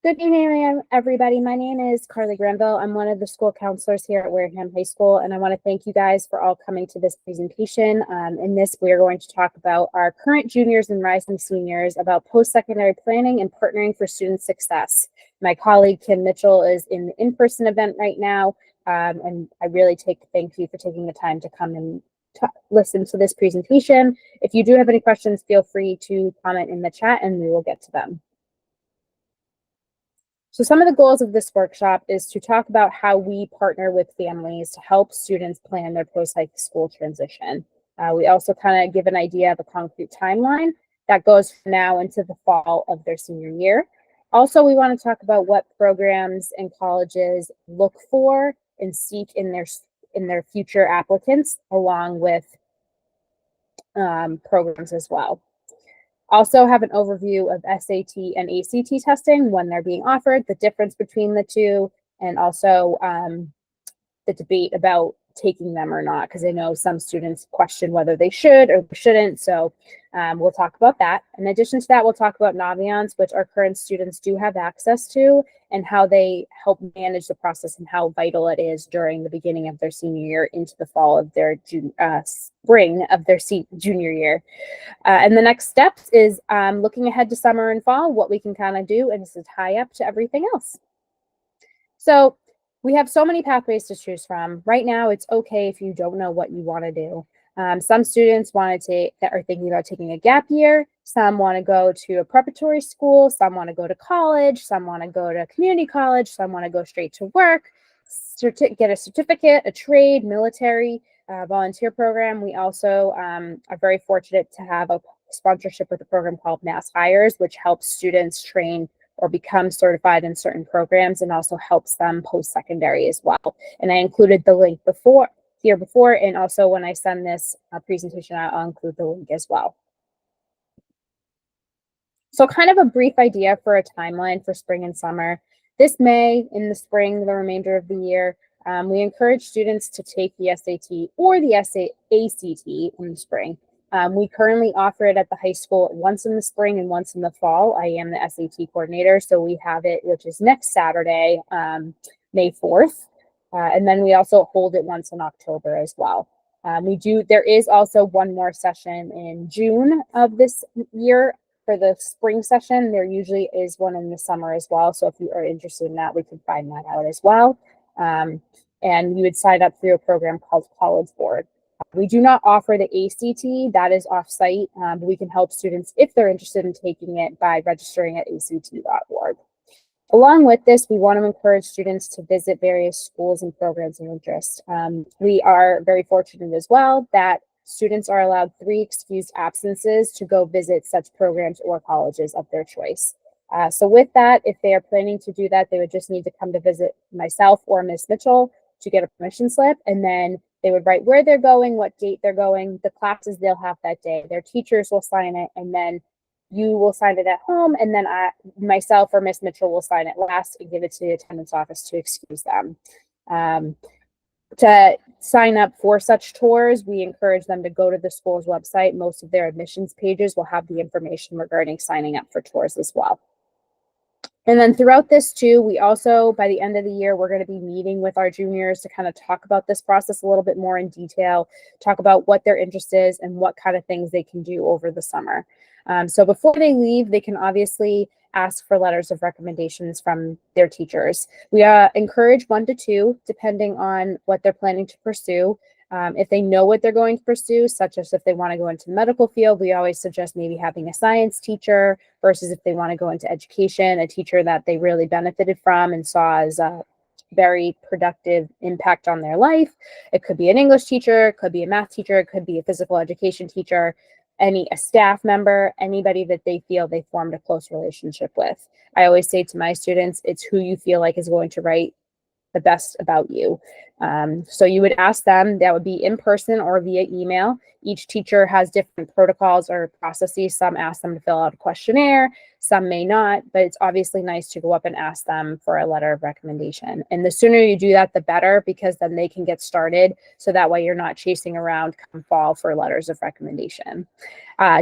Good evening, everybody. My name is Carly Granville. I'm one of the school counselors here at Wareham High School, and I want to thank you guys for all coming to this presentation. In this, we are going to talk about our current juniors and rising seniors, about post-secondary planning and partnering for student success. My colleague, Kim Mitchell, is in the in-person event right now, and I really thank you for taking the time to come and listen to this presentation. If you do have any questions, feel free to comment in the chat and we will get to them. So some of the goals of this workshop is to talk about how we partner with families to help students plan their post-high school transition. We also kind of give an idea of a concrete timeline that goes from now into the fall of their senior year. Also, we want to talk about what programs and colleges look for and seek in their future applicants, along with programs as well. Also have an overview of SAT and ACT testing when they're being offered, the difference between the two, and also the debate about taking them or not, because I know some students question whether they should or shouldn't. So we'll talk about that. In addition to that, we'll talk about Naviance, which our current students do have access to, and how they help manage the process and how vital it is during the beginning of their senior year into the fall of their spring of their junior year. And the next steps is looking ahead to summer and fall, what we can kind of do, and this is tie up to everything else. So we have so many pathways to choose from. Right now, it's okay if you don't know what you want to do. Some students are thinking about taking a gap year. Some want to go to a preparatory school. Some want to go to college. Some want to go to community college. Some want to go straight to work, get a certificate, a trade, military, volunteer program. We also are very fortunate to have a sponsorship with a program called Mass Hires, which helps students train or become certified in certain programs and also helps them post-secondary as well. And I included the link before, and also when I send this presentation out, I'll include the link as well. So kind of a brief idea for a timeline for spring and summer. This May, in the spring, the remainder of the year, we encourage students to take the SAT or the ACT in the spring. We currently offer it at the high school once in the spring and once in the fall. I am the SAT coordinator, so we have it, which is next Saturday, May 4th. And then we also hold it once in October as well. There is also one more session in June of this year for the spring session. There usually is one in the summer as well. So if you are interested in that, we can find that out as well. And you would sign up through a program called College Board. We do not offer the ACT, that is off-site, but we can help students if they're interested in taking it by registering at act.org. Along with this, we want to encourage students to visit various schools and programs of interest. We are very fortunate as well that students are allowed 3 excused absences to go visit such programs or colleges of their choice. So with that, if they are planning to do that, they would just need to come to visit myself or Ms. Mitchell to get a permission slip, and then they would write where they're going, what date they're going, the classes they'll have that day. Their teachers will sign it, and then you will sign it at home, and then myself or Ms. Mitchell will sign it last and give it to the attendance office to excuse them. To sign up for such tours, we encourage them to go to the school's website. Most of their admissions pages will have the information regarding signing up for tours as well. And then throughout this too, we also, by the end of the year, we're going to be meeting with our juniors to kind of talk about this process a little bit more in detail, talk about what their interest is and what kind of things they can do over the summer. So before they leave, they can obviously ask for letters of recommendations from their teachers. We encourage 1 to 2, depending on what they're planning to pursue. If they know what they're going to pursue, such as if they want to go into the medical field, we always suggest maybe having a science teacher versus if they want to go into education, a teacher that they really benefited from and saw as a very productive impact on their life. It could be an English teacher, it could be a math teacher, it could be a physical education teacher, a staff member, anybody that they feel they formed a close relationship with. I always say to my students, it's who you feel like is going to write the best about you. So you would ask them, that would be in person or via email. Each teacher has different protocols or processes. Some ask them to fill out a questionnaire, some may not, but it's obviously nice to go up and ask them for a letter of recommendation. And the sooner you do that, the better, because then they can get started. So that way you're not chasing around come fall for letters of recommendation.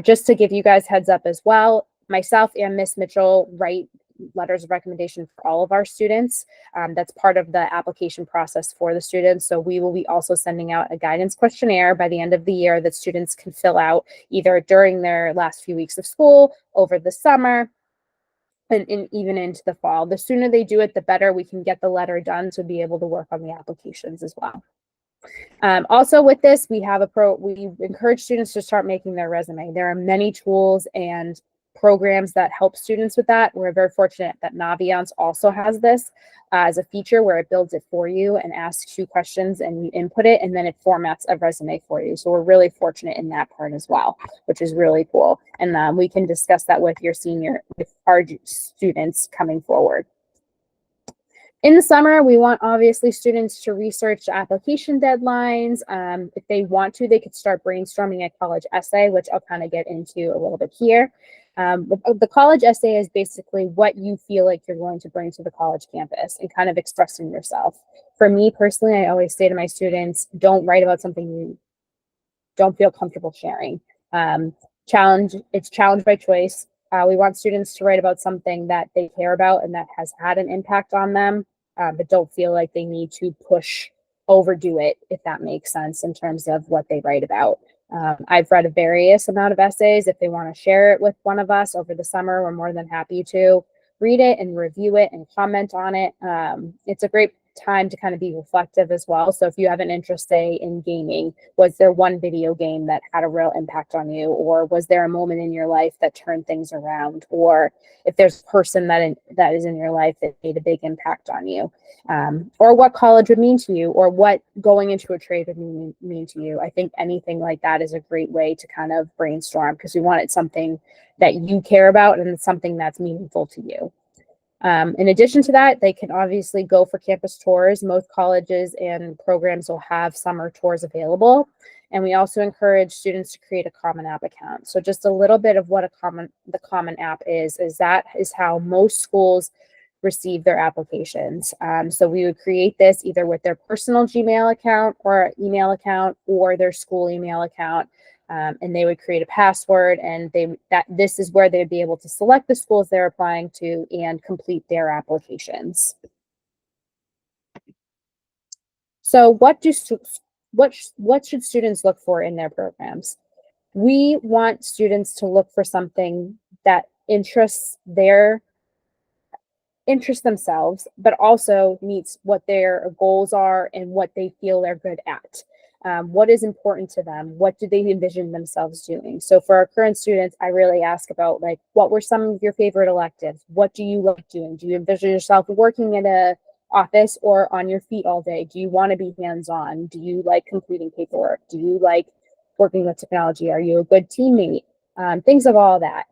Just to give you guys heads up as well, myself and Miss Mitchell write letters of recommendation for all of our students. That's part of the application process for the students. So we will be also sending out a guidance questionnaire by the end of the year that students can fill out either during their last few weeks of school, over the summer, and even into the fall. The sooner they do it, the better we can get the letter done to be able to work on the applications as well. Also with this, we encourage students to start making their resume. There are many tools and programs that help students with that. We're very fortunate that Naviance also has this as a feature where it builds it for you and asks you questions and you input it, and then it formats a resume for you. So we're really fortunate in that part as well, which is really cool. And we can discuss that with our students coming forward. In the summer, we want obviously students to research application deadlines. If they want to, they could start brainstorming a college essay, which I'll kind of get into a little bit here. The college essay is basically what you feel like you're going to bring to the college campus and kind of expressing yourself. For me personally, I always say to my students, don't write about something you don't feel comfortable sharing. It's challenge by choice. We want students to write about something that they care about and that has had an impact on them, but don't feel like they need to overdo it, if that makes sense in terms of what they write about. I've read a various amount of essays. If they want to share it with one of us over the summer, we're more than happy to read it and review it and comment on it. It's a great time to kind of be reflective as well. So if you have an interest, say, in gaming, was there one video game that had a real impact on you? Or was there a moment in your life that turned things around? Or if there's a person that is in your life that made a big impact on you? Or what college would mean to you, or what going into a trade would mean to you? I think anything like that is a great way to kind of brainstorm, because we want it something that you care about and it's something that's meaningful to you. In addition to that, they can obviously go for campus tours. Most colleges and programs will have summer tours available. And we also encourage students to create a Common App account. So just a little bit of what the Common App is how most schools receive their applications. So we would create this either with their personal Gmail account or email account or their school email account. And they would create a password, and this is where they'd be able to select the schools they're applying to and complete their applications. So what should students look for in their programs? We want students to look for something that interests themselves, but also meets what their goals are and what they feel they're good at. What is important to them? What do they envision themselves doing? So for our current students, I really ask about, like, what were some of your favorite electives? What do you like doing? Do you envision yourself working in a office or on your feet all day? Do you want to be hands-on? Do you like completing paperwork? Do you like working with technology? Are you a good teammate? Things of all that.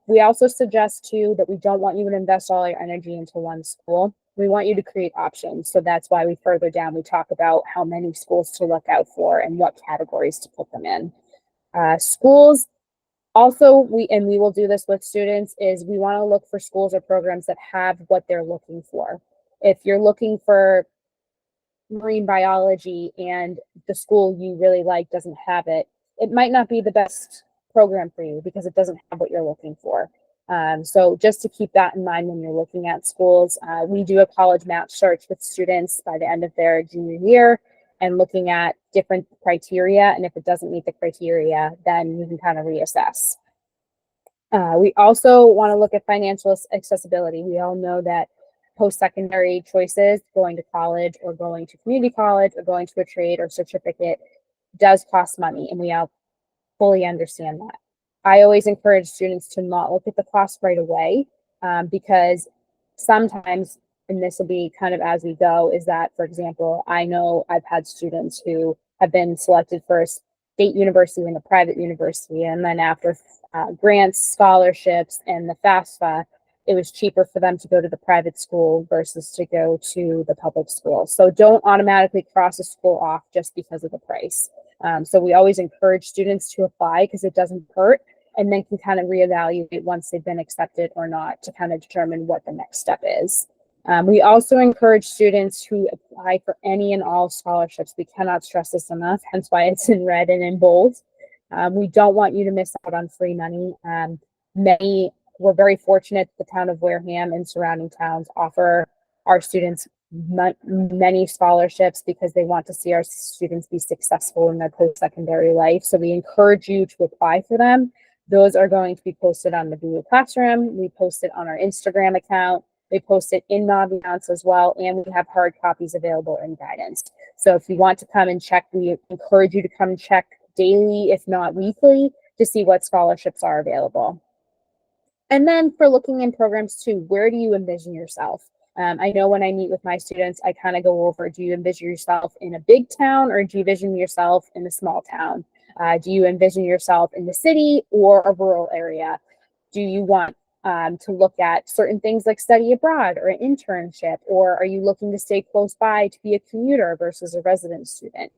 We also suggest too that we don't want you to invest all your energy into one school. We want you to create options. So that's why further down we talk about how many schools to look out for and what categories to put them in. Schools also, we will do this with students, is we want to look for schools or programs that have what they're looking for. If you're looking for marine biology and the school you really like doesn't have it, it might not be the best program for you because it doesn't have what you're looking for. So just to keep that in mind when you're looking at schools, we do a college match search with students by the end of their junior year and looking at different criteria. And if it doesn't meet the criteria, then you can kind of reassess. We also want to look at financial accessibility. We all know that post-secondary choices, going to college or going to community college or going to a trade or certificate, does cost money, and we all fully understand that. I always encourage students to not look at the cost right away, because sometimes, and this will be kind of as we go, is that, for example, I know I've had students who have been selected for a state university and a private university, and then after grants, scholarships, and the FAFSA, it was cheaper for them to go to the private school versus to go to the public school. So don't automatically cross a school off just because of the price. So we always encourage students to apply because it doesn't hurt, and then can kind of reevaluate once they've been accepted or not to kind of determine what the next step is. We also encourage students to apply for any and all scholarships. We cannot stress this enough, hence why it's in red and in bold. We don't want you to miss out on free money. Many we're very fortunate that the town of Wareham and surrounding towns offer our students many scholarships because they want to see our students be successful in their post-secondary life. So we encourage you to apply for them. Those are going to be posted on the Google Classroom. We post it on our Instagram account. We post it in Naviance as well, and we have hard copies available in guidance. So if you want to come and check, we encourage you to come check daily, if not weekly, to see what scholarships are available. And then for looking in programs too, where do you envision yourself? I know when I meet with my students, I kind of go over, do you envision yourself in a big town or do you envision yourself in a small town? Do you envision yourself in the city or a rural area? Do you want to look at certain things like study abroad or an internship, or are you looking to stay close by to be a commuter versus a resident student?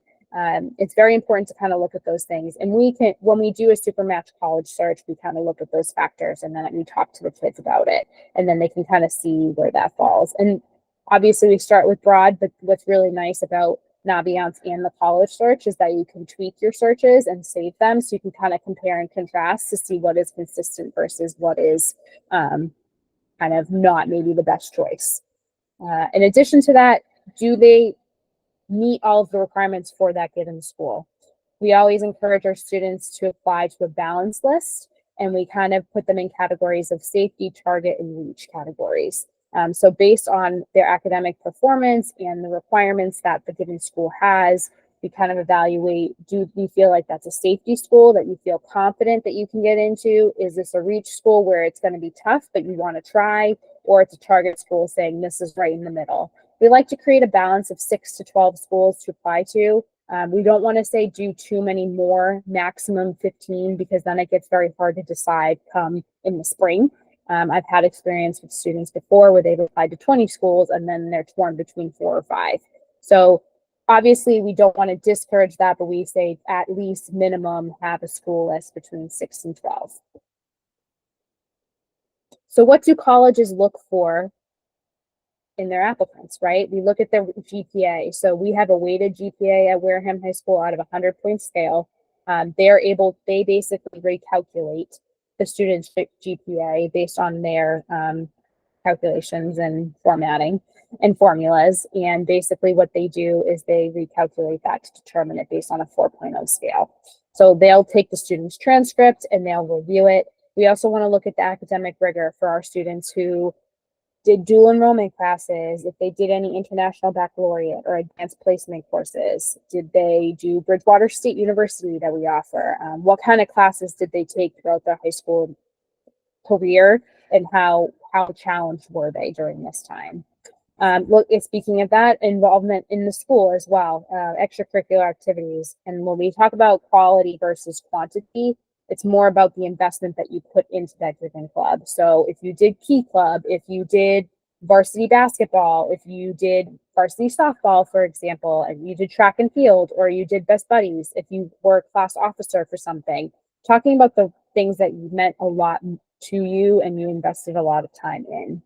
It's very important to kind of look at those things. And we can, when we do a super match college search, we kind of look at those factors and then we talk to the kids about it. And then they can kind of see where that falls. And obviously we start with broad, but what's really nice about Naviance and the college search is that you can tweak your searches and save them. So you can kind of compare and contrast to see what is consistent versus what is kind of not maybe the best choice. In addition to that, do they meet all of the requirements for that given school? We always encourage our students to apply to a balance list, and we kind of put them in categories of safety, target, and reach categories. So based on their academic performance and the requirements that the given school has, we kind of evaluate, do we feel like that's a safety school that you feel confident that you can get into? Is this a reach school where it's going to be tough, but you want to try? Or it's a target school saying this is right in the middle? We like to create a balance of 6 to 12 schools to apply to. We don't want to say do too many more, maximum 15, because then it gets very hard to decide come in the spring. I've had experience with students before where they've applied to 20 schools and then they're torn between 4 or 5. So obviously we don't want to discourage that, but we say at least minimum have a school list between 6 and 12. So what do colleges look for in their applicants, right? We look at their GPA. So we have a weighted GPA at Wareham High School out of a 100-point scale. They basically recalculate the student's GPA based on their calculations and formatting and formulas. And basically what they do is they recalculate that to determine it based on a 4.0 scale. So they'll take the student's transcript and they'll review it. We also want to look at the academic rigor for our students who did dual enrollment classes, if they did any international baccalaureate or advanced placement courses. Did they do Bridgewater State University that we offer? What kind of classes did they take throughout their high school career, and how challenged were they during this time? Look, speaking of that, involvement in the school as well, extracurricular activities. And when we talk about quality versus quantity, it's more about the investment that you put into that given club. So if you did Key Club, if you did varsity basketball, if you did varsity softball, for example, and you did track and field, or you did Best Buddies, if you were a class officer for something, talking about the things that meant a lot to you and you invested a lot of time in.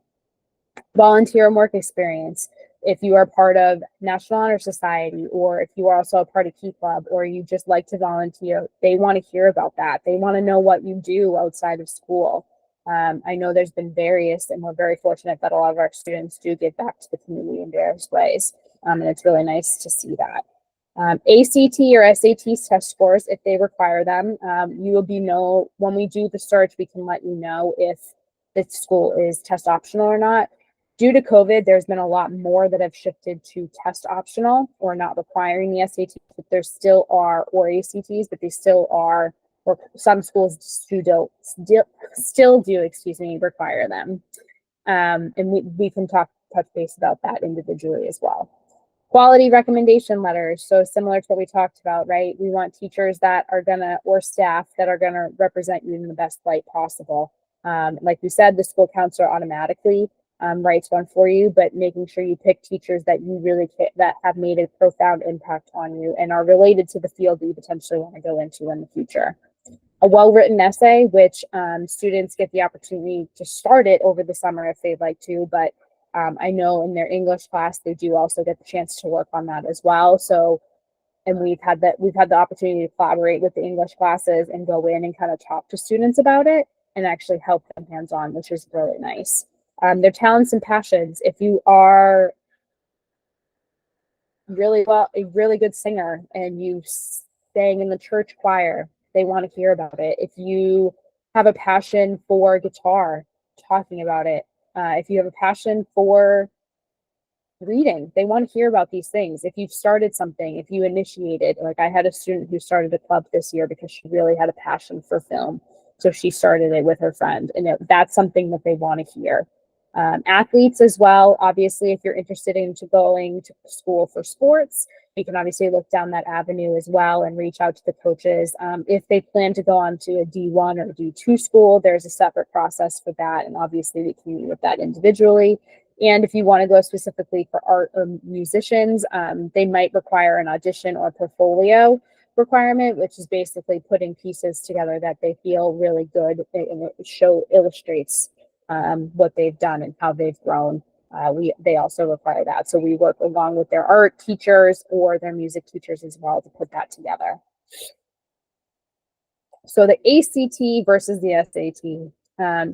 Volunteer and work experience. If you are part of National Honor Society, or if you are also a part of Key Club, or you just like to volunteer, they want to hear about that. They want to know what you do outside of school. I know there's been various, and we're very fortunate that a lot of our students do give back to the community in various ways. And it's really nice to see that. ACT or SAT test scores, if they require them, you will know when we do the search, we can let you know if the school is test optional or not. Due to COVID, there's been a lot more that have shifted to test optional or not requiring the SAT, but there still are, or ACTs, but they still are, or some schools still do, require them. And we can touch base about that individually as well. Quality recommendation letters. So similar to what we talked about, right? We want teachers that are gonna, or staff that are gonna represent you in the best light possible. Like we said, the school counselor automatically writes one for you, but making sure you pick teachers that you really that have made a profound impact on you and are related to the field that you potentially want to go into in the future. A well-written essay, which students get the opportunity to start it over the summer if they'd like to, but I know in their English class they do also get the chance to work on that as well. So, and we've had the opportunity to collaborate with the English classes and go in and kind of talk to students about it. and actually help them hands-on, which is really nice. Their talents and passions. If you are a really good singer and you sang in the church choir, they want to hear about it. If you have a passion for guitar, talking about it. If you have a passion for reading, they want to hear about these things. If you've started something, if you initiated, like I had a student who started a club this year because she really had a passion for film, so she started it with her friend, and that's something that they want to hear. Athletes as well, obviously, if you're interested into going to school for sports, you can obviously look down that avenue as well and reach out to the coaches. If they plan to go on to a D1 or D2 school, there's a separate process for that, and obviously we can meet with that individually. And if you want to go specifically for art or musicians, they might require an audition or portfolio requirement, which is basically putting pieces together that they feel really good and it illustrates what they've done and how they've grown. They also require that. So we work along with their art teachers or their music teachers as well to put that together. So the ACT versus the SAT.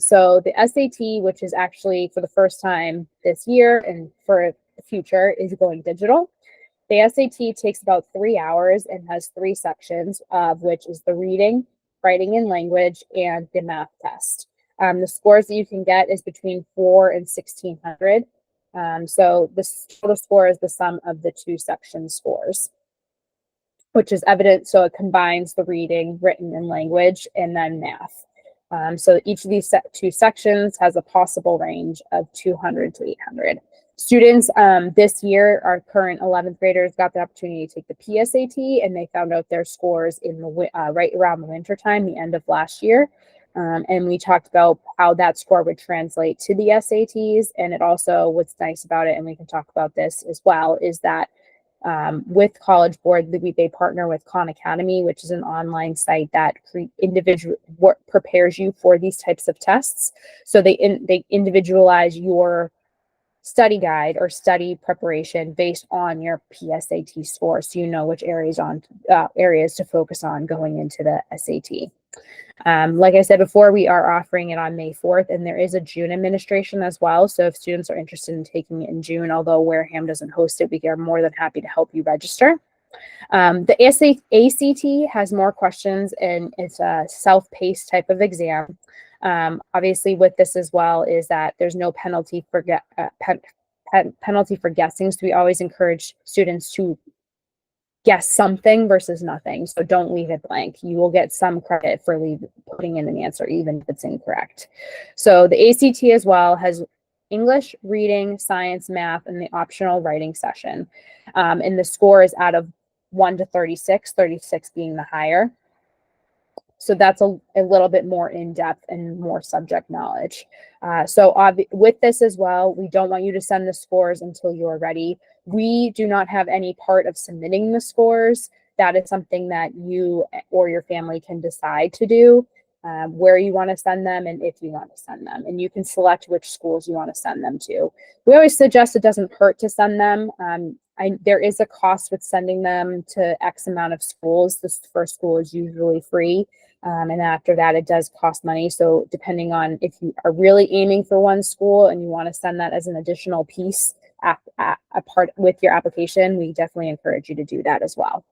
So the SAT, which is actually for the first time this year and for the future, is going digital. The SAT takes about 3 hours and has 3 sections, of which is the reading, writing and language, and the math test. The scores that you can get is between 4 and 1600. So the total score is the sum of the 2 section scores, which is evident. So it combines the reading, written, and language, and then math. So each of these 2 sections has a possible range of 200 to 800. Students this year, our current 11th graders got the opportunity to take the PSAT, and they found out their scores in the right around the winter time, the end of last year. And we talked about how that score would translate to the SATs. And it also, what's nice about it, and we can talk about this as well, is that with College Board, they partner with Khan Academy, which is an online site that prepares you for these types of tests. So they individualize your study guide or study preparation based on your PSAT score, so you know which areas to focus on going into the SAT. Like I said before, we are offering it on May 4th, and there is a June administration as well. So if students are interested in taking it in June, although Wareham doesn't host it, we are more than happy to help you register. The ACT has more questions, and it's a self-paced type of exam. Obviously, with this as well is that there's no penalty for penalty for guessing. So we always encourage students to guess something versus nothing. So don't leave it blank. You will get some credit for putting in an answer, even if it's incorrect. So the ACT as well has English, reading, science, math, and the optional writing session. And the score is out of 1 to 36, 36 being the higher. So that's a little bit more in-depth and more subject knowledge. With this as well, we don't want you to send the scores until you're ready. We do not have any part of submitting the scores. That is something that you or your family can decide to do, where you want to send them and if you want to send them. And you can select which schools you want to send them to. We always suggest it doesn't hurt to send them. There is a cost with sending them to X amount of schools. This first school is usually free. And after that, it does cost money. So depending on if you are really aiming for one school and you want to send that as an additional piece a part with your application, we definitely encourage you to do that as well.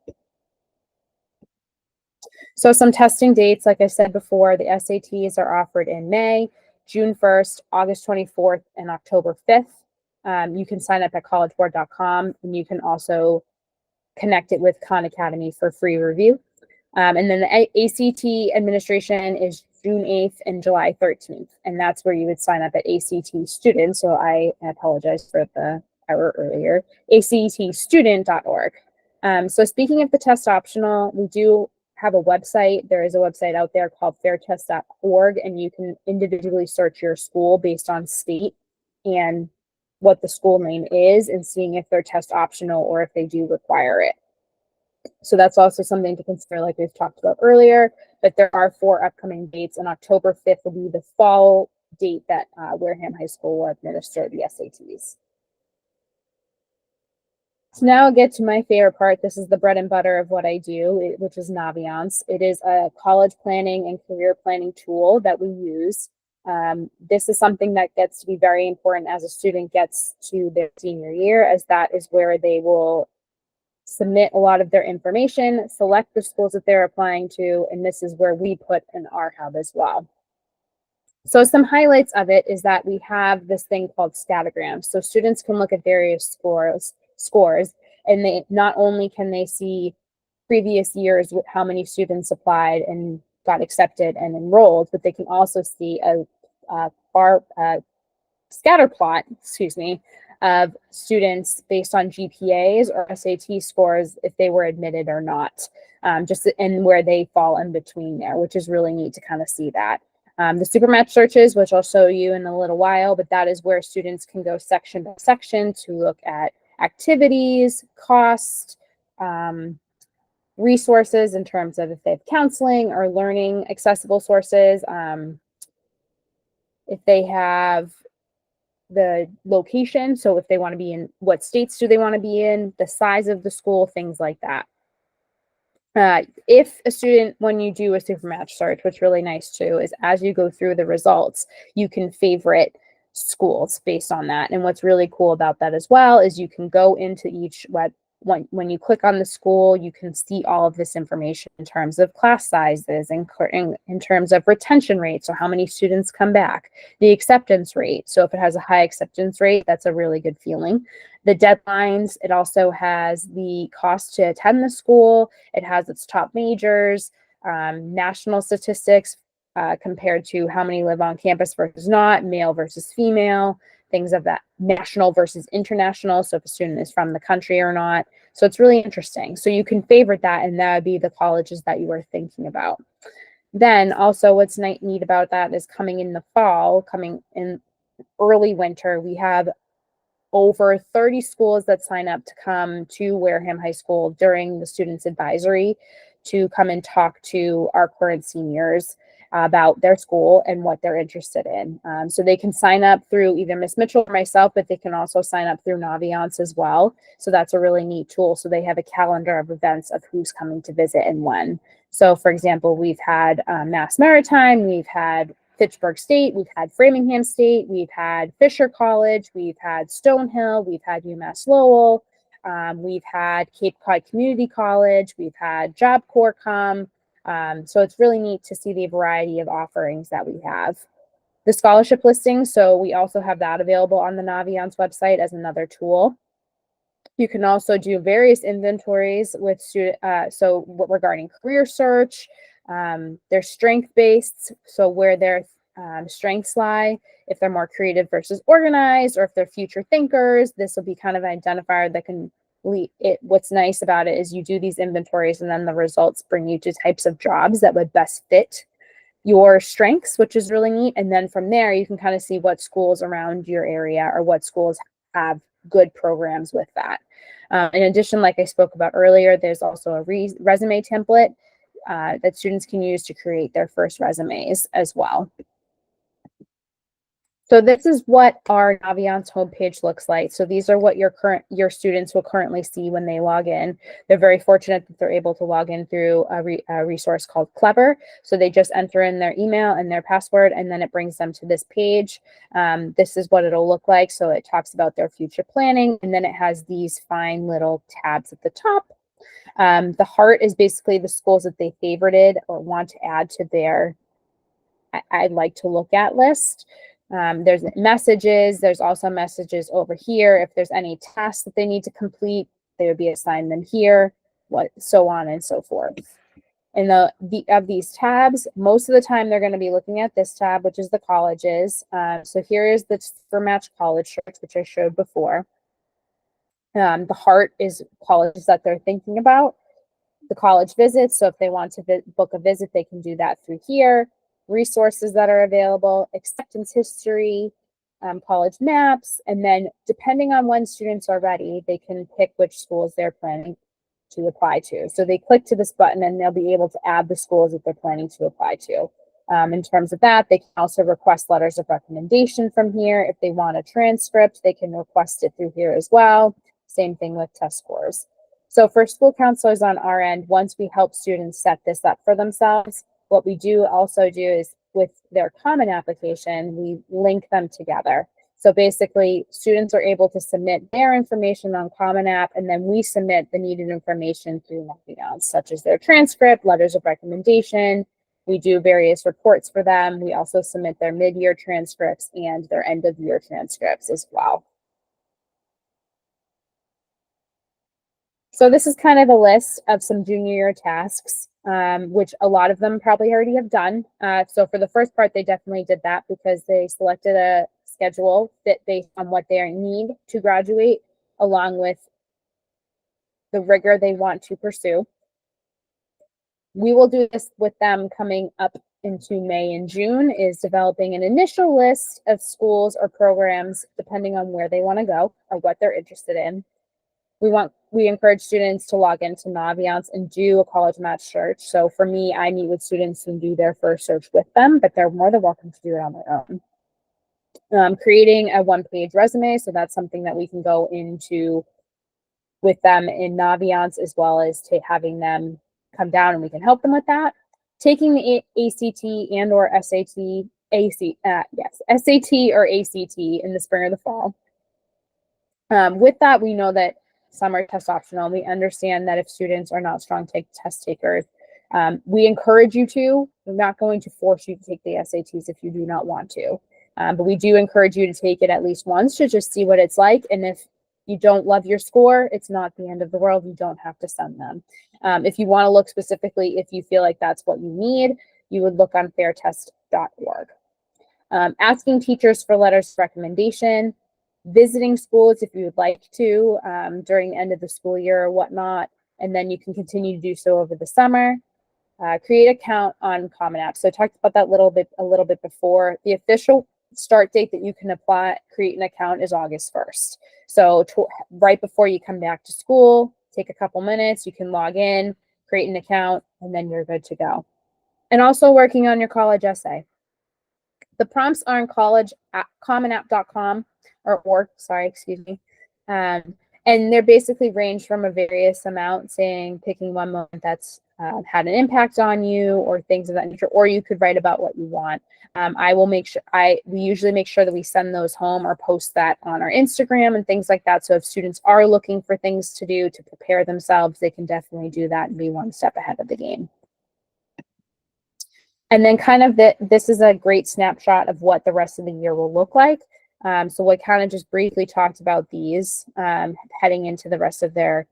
So some testing dates, like I said before, the SATs are offered in May, June 1st, August 24th, and October 5th. You can sign up at collegeboard.com, and you can also connect it with Khan Academy for free review. And then the ACT administration is June 8th and July 13th. And that's where you would sign up at ACT Student. So I apologize for the error earlier, actstudent.org. So speaking of the test optional, we do have a website. There is a website out there called fairtest.org, and you can individually search your school based on state and what the school name is and seeing if they're test optional or if they do require it. So that's also something to consider, like we've talked about earlier, but there are 4 upcoming dates, and October 5th will be the fall date that Wareham High School will administer the SATs. So now I'll get to my favorite part. This is the bread and butter of what I do, which is Naviance. It is a college planning and career planning tool that we use. This is something that gets to be very important as a student gets to their senior year, as that is where they will submit a lot of their information, select the schools that they're applying to, and this is where we put in our hub as well. So some highlights of it is that we have this thing called scattergrams. So students can look at various scores, and they not only can they see previous years with how many students applied and got accepted and enrolled, but they can also see a scatter plot, of students based on GPAs or SAT scores if they were admitted or not, just and where they fall in between there, which is really neat to kind of see that. The Supermatch searches, which I'll show you in a little while, but that is where students can go section by section to look at activities, cost, resources in terms of if they have counseling or learning accessible sources, if they have the location, so if they want to be in, what states do they want to be in, the size of the school, things like that. If a student, when you do a Supermatch search, what's really nice too is as you go through the results, you can favorite schools based on that. And what's really cool about that as well is you can go into each when you click on the school, you can see all of this information in terms of class sizes and in terms of retention rates, so how many students come back, the acceptance rate. So if it has a high acceptance rate, that's a really good feeling. The deadlines, it also has the cost to attend the school. It has its top majors, national statistics compared to how many live on campus versus not, male versus female, things of that, national versus international, so if a student is from the country or not. So it's really interesting. So you can favorite that, and that would be the colleges that you are thinking about. Then also what's neat about that is coming in the fall, coming in early winter, we have over 30 schools that sign up to come to Wareham High School during the students advisory to come and talk to our current seniors about their school and what they're interested in. So they can sign up through either Miss Mitchell or myself, but they can also sign up through Naviance as well. So that's a really neat tool. So they have a calendar of events of who's coming to visit and when. So for example, we've had Mass Maritime, we've had Fitchburg State, we've had Framingham State, we've had Fisher College, we've had Stonehill, we've had UMass Lowell, we've had Cape Cod Community College, we've had Job Corps come. So it's really neat to see the variety of offerings that we have. The scholarship listing, so we also have that available on the Naviance website as another tool. You can also do various inventories with so regarding career search, they're strength-based, so where their strengths lie, if they're more creative versus organized, or if they're future thinkers, this will be kind of an identifier that can lead it. What's nice about it is you do these inventories and then the results bring you to types of jobs that would best fit your strengths, which is really neat. And then from there, you can kind of see what schools around your area or what schools have good programs with that. In addition, like I spoke about earlier, there's also a resume template that students can use to create their first resumes as well. So this is what our Naviance homepage looks like. So these are what your students will currently see when they log in. They're very fortunate that they're able to log in through a resource called Clever. So they just enter in their email and their password, and then it brings them to this page. This is what it'll look like. So it talks about their future planning, and then it has these fine little tabs at the top. The heart is basically the schools that they favorited or want to add to their I'd like to look at list. There's messages. There's also messages over here. If there's any tasks that they need to complete, they would be assigned them here, so on and so forth. And of these tabs, most of the time they're going to be looking at this tab, which is the colleges. So here is the Supermatch college search, which I showed before. The heart is colleges that they're thinking about. The college visits, so if they want to book a visit, they can do that through here. Resources that are available, acceptance history, college maps, and then depending on when students are ready, they can pick which schools they're planning to apply to. So they click to this button and they'll be able to add the schools that they're planning to apply to. In terms of that, they can also request letters of recommendation from here. If they want a transcript, they can request it through here as well. Same thing with test scores. So for school counselors on our end, once we help students set this up for themselves, what we do also do is with their Common application, we link them together. So basically, students are able to submit their information on Common App, and then we submit the needed information through Naviance, such as their transcript, letters of recommendation. We do various reports for them. We also submit their mid-year transcripts and their end-of-year transcripts as well. So this is kind of a list of some junior year tasks, which a lot of them probably already have done. So for the first part, they definitely did that because they selected a schedule fit based on what they need to graduate, along with the rigor they want to pursue. We will do this with them coming up into May and June, is developing an initial list of schools or programs depending on where they want to go or what they're interested in. We encourage students to log into Naviance and do a college match search. So for me, I meet with students and do their first search with them, but they're more than welcome to do it on their own. Creating a one-page resume, so that's something that we can go into with them in Naviance, as well as having them come down and we can help them with that. Taking the ACT and or SAT or ACT in the spring or the fall. With that, we know that some are test optional. We understand that if students are not strong test takers, we encourage you to. We're not going to force you to take the SATs if you do not want to. But we do encourage you to take it at least once to just see what it's like. And if you don't love your score, it's not the end of the world. You don't have to send them. If you want to look specifically, if you feel like that's what you need, you would look on fairtest.org. Asking teachers for letters of recommendation, visiting schools if you would like to during the end of the school year or whatnot, and then you can continue to do so over the summer. Create account on Common App. So I talked about that a little bit before. The official start date that you can create an account is August 1st. So right before you come back to school, take a couple minutes, you can log in, create an account, and then you're good to go. And also working on your college essay. The prompts are in commonapp.com and they're basically range from a various amount, picking one moment that's had an impact on you or things of that nature, or you could write about what you want. We usually make sure that we send those home or post that on our Instagram and things like that. So if students are looking for things to do to prepare themselves, they can definitely do that and be one step ahead of the game. And then this is a great snapshot of what the rest of the year will look like. So we kind of just briefly talked about these heading into the rest of their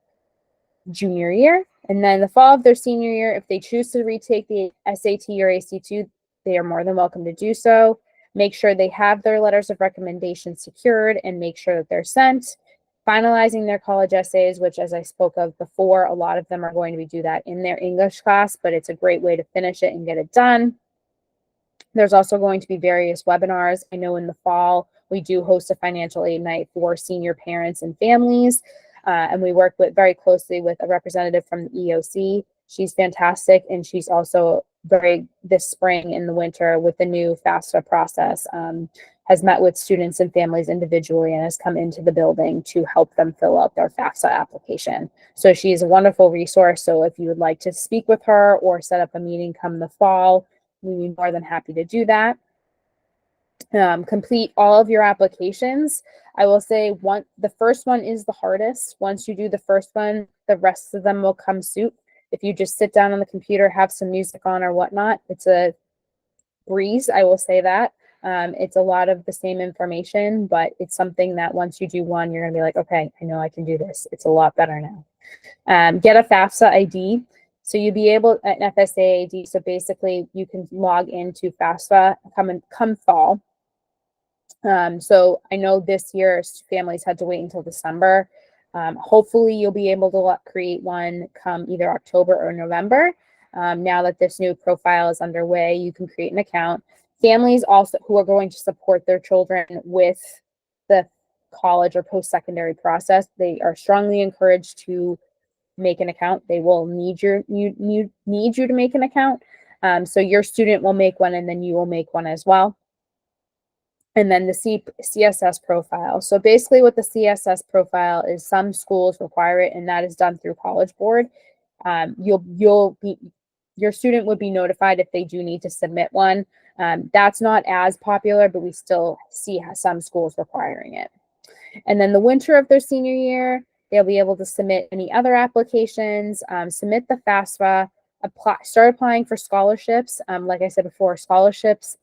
junior year. And then the fall of their senior year, if they choose to retake the SAT or ACT, they are more than welcome to do so. Make sure they have their letters of recommendation secured and make sure that they're sent. Finalizing their college essays, which as I spoke of before, a lot of them are going to do that in their English class, but it's a great way to finish it and get it done. There's also going to be various webinars. I know in the fall, we do host a financial aid night for senior parents and families. And we work very closely with a representative from the EOC. She's fantastic. And she's also this spring in the winter with the new FAFSA process, has met with students and families individually and has come into the building to help them fill out their FAFSA application. So she's a wonderful resource. So if you would like to speak with her or set up a meeting come the fall, we'd be more than happy to do that. Complete all of your applications. I will say the first one is the hardest. Once you do the first one, the rest of them will come suit. If you just sit down on the computer, have some music on or whatnot, it's a breeze, I will say that. It's a lot of the same information, but it's something that once you do one, you're gonna be like, okay, I know I can do this. It's a lot better now. Get a FAFSA ID. So you'll be able, an FSA ID, so basically you can log into FAFSA come fall. So I know this year families had to wait until December. Hopefully you'll be able to create one come either October or November. Now that this new profile is underway, you can create an account. Families also who are going to support their children with the college or post-secondary process, they are strongly encouraged to make an account. They will need you to make an account. So your student will make one and then you will make one as well. And then the CSS profile. So basically what the CSS profile is, some schools require it, and that is done through College Board. Your student would be notified if they do need to submit one. That's not as popular, but we still see some schools requiring it. And then the winter of their senior year, they'll be able to submit any other applications, submit the FAFSA, start applying for scholarships. Like I said before, scholarships,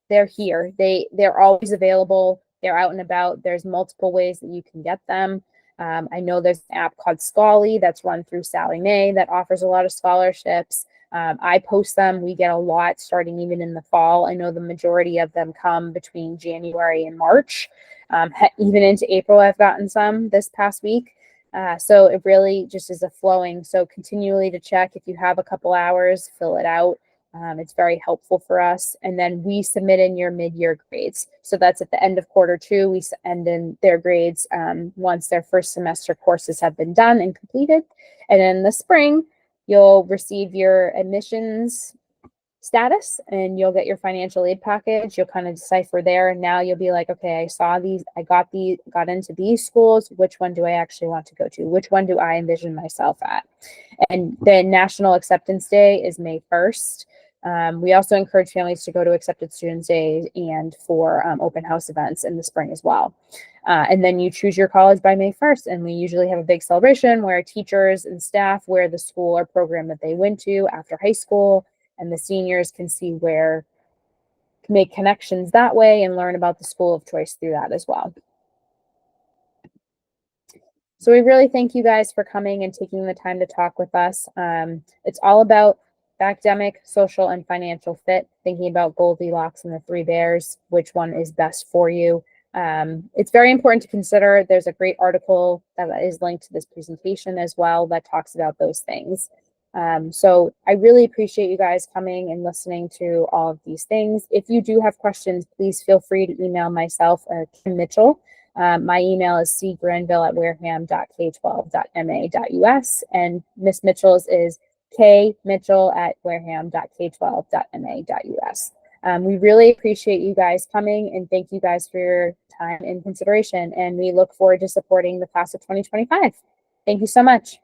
they're here. They're always available. They're out and about. There's multiple ways that you can get them. I know there's an app called Scholly that's run through Sally Mae that offers a lot of scholarships. I post them. We get a lot starting even in the fall. I know the majority of them come between January and March. Even into April, I've gotten some this past week. So it really just is a flowing. So continually to check. If you have a couple hours, fill it out. It's very helpful for us. And then we submit in your mid-year grades. So that's at the end of Q2. We end in their grades once their first semester courses have been done and completed. And in the spring, you'll receive your admissions status and you'll get your financial aid package. You'll kind of decipher there. And now you'll be like, okay, I saw these, I got into these schools. Which one do I actually want to go to? Which one do I envision myself at? And the National Acceptance Day is May 1st. We also encourage families to go to Accepted Students Day and for open house events in the spring as well. And then you choose your college by May 1st. And we usually have a big celebration where teachers and staff wear the school or program that they went to after high school. And the seniors can see where, make connections that way and learn about the school of choice through that as well. So we really thank you guys for coming and taking the time to talk with us. It's all about academic, social, and financial fit, thinking about Goldilocks and the three bears, which one is best for you. It's very important to consider. There's a great article that is linked to this presentation as well that talks about those things. So I really appreciate you guys coming and listening to all of these things. If you do have questions, please feel free to email myself or Kim Mitchell. My email is cgrenville@wareham.k12.ma.us, and Miss Mitchell's is kmitchell@wareham.k12.ma.us. We really appreciate you guys coming, and thank you guys for your time and consideration, and we look forward to supporting the class of 2025. Thank you so much.